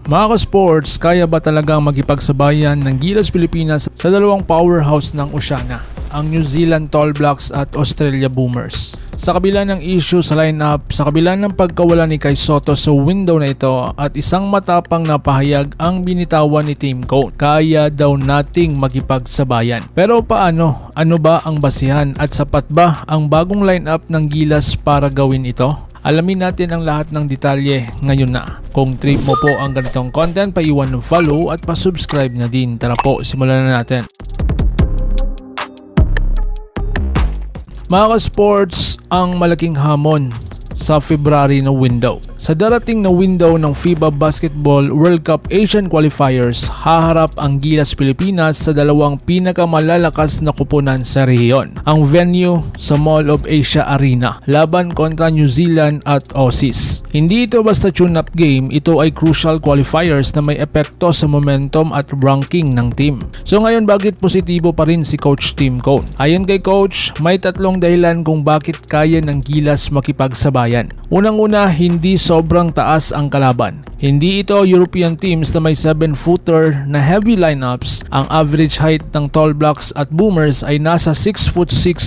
Mga ka-sports, kaya ba talagang makipagsabayan ng Gilas Pilipinas sa dalawang powerhouse ng Oceania, ang New Zealand Tall Blacks at Australia Boomers? Sa kabila ng issue sa lineup, sa kabila ng pagkawala ni Kai Sotto sa window na ito at isang matapang na pahayag ang binitawan ni Team Cone, kaya daw nating makipagsabayan. Pero paano? Ano ba ang basihan at sapat ba ang bagong lineup ng Gilas para gawin ito? Alamin natin ang lahat ng detalye ngayon na. Kung trip mo po ang ganitong content, paiwan ng follow at pa-subscribe na din. Tara po, simulan na natin. Mga ka-sports, ang malaking hamon sa February na window. Sa darating na window ng FIBA Basketball World Cup Asian Qualifiers, haharap ang Gilas Pilipinas sa dalawang pinakamalalakas na kupunan sa rehiyon. Ang venue sa Mall of Asia Arena, laban kontra New Zealand at Aussies. Hindi ito basta tune-up game, ito ay crucial qualifiers na may epekto sa momentum at ranking ng team. So ngayon, bakit positibo pa rin si Coach Tim Cone? Ayon kay Coach, may tatlong dahilan kung bakit kaya ng Gilas makipagsabayan. Unang-una, hindi sobrang taas ang kalaban. Hindi ito European teams na may 7-footer na heavy lineups. Ang average height ng Tall Blacks at Boomers ay nasa 6'6"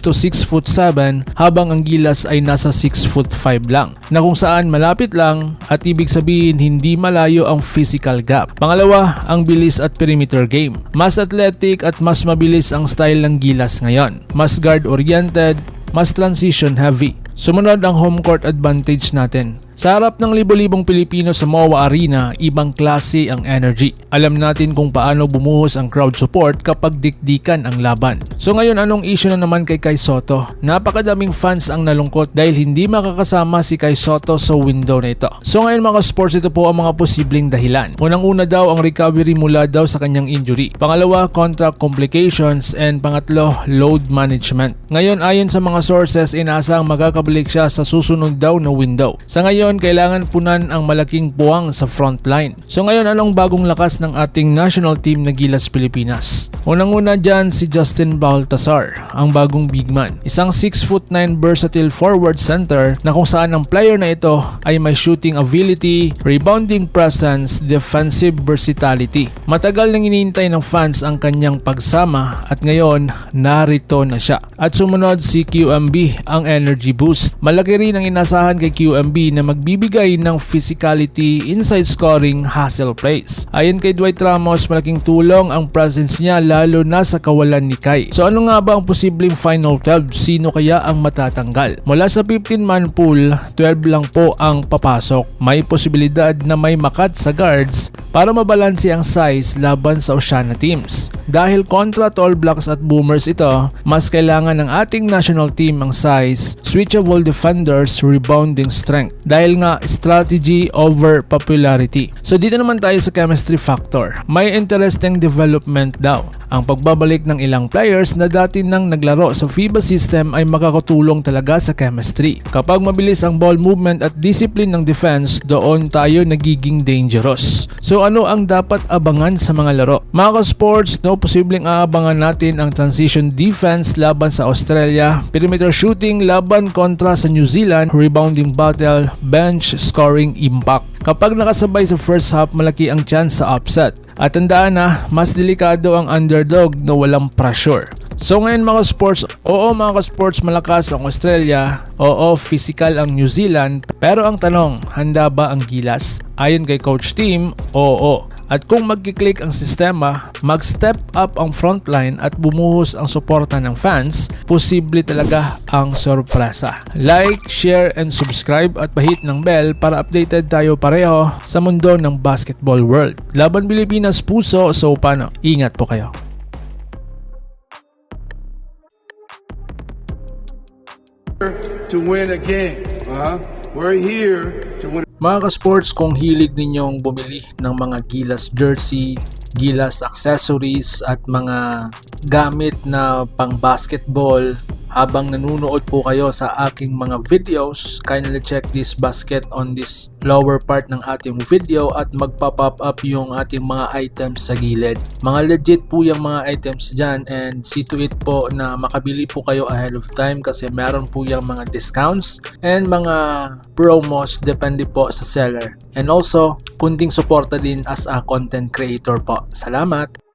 to 6'7", habang ang Gilas ay nasa 6'5" lang, na kung saan malapit lang at ibig sabihin hindi malayo ang physical gap. Pangalawa, ang bilis at perimeter game. Mas athletic at mas mabilis ang style ng Gilas ngayon. Mas guard-oriented, mas transition heavy. Sumunod ang home court advantage natin. Sa harap ng libo-libong Pilipino sa MOA Arena, ibang klase ang energy. Alam natin kung paano bumuhos ang crowd support kapag dikdikan ang laban. So ngayon, anong issue na naman kay Kai Sotto? Napakadaming fans ang nalungkot dahil hindi makakasama si Kai Sotto sa window na ito. So ngayon mga sports, ito po ang mga posibleng dahilan. Unang-una daw ang recovery mula daw sa kanyang injury. Pangalawa, contract complications, and pangatlo, load management. Ngayon, ayon sa mga sources, inaasang magkakabalik siya sa susunod daw na window. Sa ngayon, kailangan punan ang malaking puwang sa frontline. So ngayon, anong bagong lakas ng ating national team na Gilas Pilipinas? Unang-una dyan si Justin Baltasar, ang bagong big man. Isang 6'9" versatile forward center na kung saan ang player na ito ay may shooting ability, rebounding presence, defensive versatility. Matagal nang iniintay ng fans ang kanyang pagsama at ngayon, narito na siya. At sumunod si QMB, ang energy boost. Malaki rin ang inasahan kay QMB na magbibigay ng physicality, inside scoring, hustle plays. Ayon kay Dwight Ramos, malaking tulong ang presence niya lalo na sa kawalan ni Kai. So ano nga ba ang posibleng final 12? Sino kaya ang matatanggal? Mula sa 15-man pool, 12 lang po ang papasok. May posibilidad na may makat sa guards para mabalanse ang size laban sa Oceania teams. Dahil kontra Tall Blacks at Boomers ito, mas kailangan ng ating national team ang size, switchable defenders, rebounding strength. Dahil nga strategy over popularity. So dito naman tayo sa chemistry factor. May interesting development daw. Ang pagbabalik ng ilang players na dati nang naglaro sa FIBA system ay makakatulong talaga sa chemistry. Kapag mabilis ang ball movement at discipline ng defense, doon tayo nagiging dangerous. So ano ang dapat abangan sa mga laro? Mga ka-sports, posibleng aabangan natin ang transition defense laban sa Australia, perimeter shooting laban kontra sa New Zealand, rebounding battle, bench scoring impact. Kapag nakasabay sa first half, malaki ang chance sa upset. At tandaan na, mas delikado ang underdog na walang pressure. So ngayon mga sports, oo mga ka-sports, malakas ang Australia, oo physical ang New Zealand, pero ang tanong, handa ba ang Gilas? Ayon kay Coach Tim, oo. At kung magkiklik ang sistema, mag-step up ang frontline at bumuhos ang suporta ng fans, posible talaga ang sorpresa. Like, share, and subscribe at pahit ng bell para updated tayo pareho sa mundo ng basketball world. Laban Pilipinas puso, so paano? Ingat po kayo. To win again. We're here to win. Mga ka-sports, kung hilig ninyong bumili ng mga Gilas jersey, Gilas accessories at mga gamit na pang basketball, Habang nanunood po kayo sa aking mga videos, kindly check this basket on this lower part ng ating video at magpa-pop up yung ating mga items sa gilid. Mga legit po yung mga items dyan, and see to it po na makabili po kayo ahead of time kasi meron po yung mga discounts and mga promos depende po sa seller. And also, kunting suporta din as a content creator po. Salamat!